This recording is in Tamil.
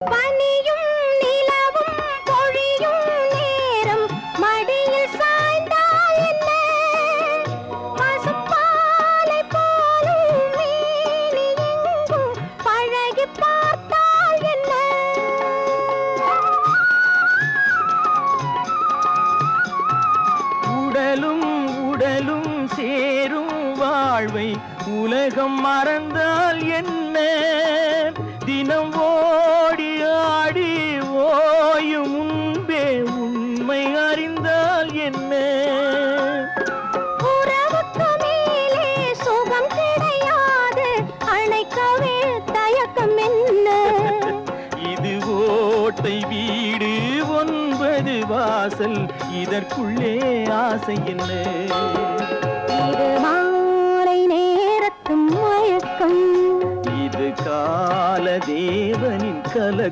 பனியும் நிலவும் பொழியும் நேரம் மடியில் சாய்ந்தால் என்ன பசுப்பாலை போலும் மேனி எங்கும் பழகி பார்த்தால் என்ன உடலும் உடலும் சேரும் வாழ்வை உலகம் மறந்தால் என்ன தினம் ஓடி ஆடி ஓயும் முன்பே உண்மை அறிந்தால் என்ன உறவுக்கு மேலே சுகம் கிடையாது அணைக்கவே தயக்கம் என்ன இது ஓட்டை வீடு 9 வாசல் இதற்குள்ளே ஆசை என்ன இது மாலை நேரத்து மயக்கம் இது கால தேவனின் கலக்கம்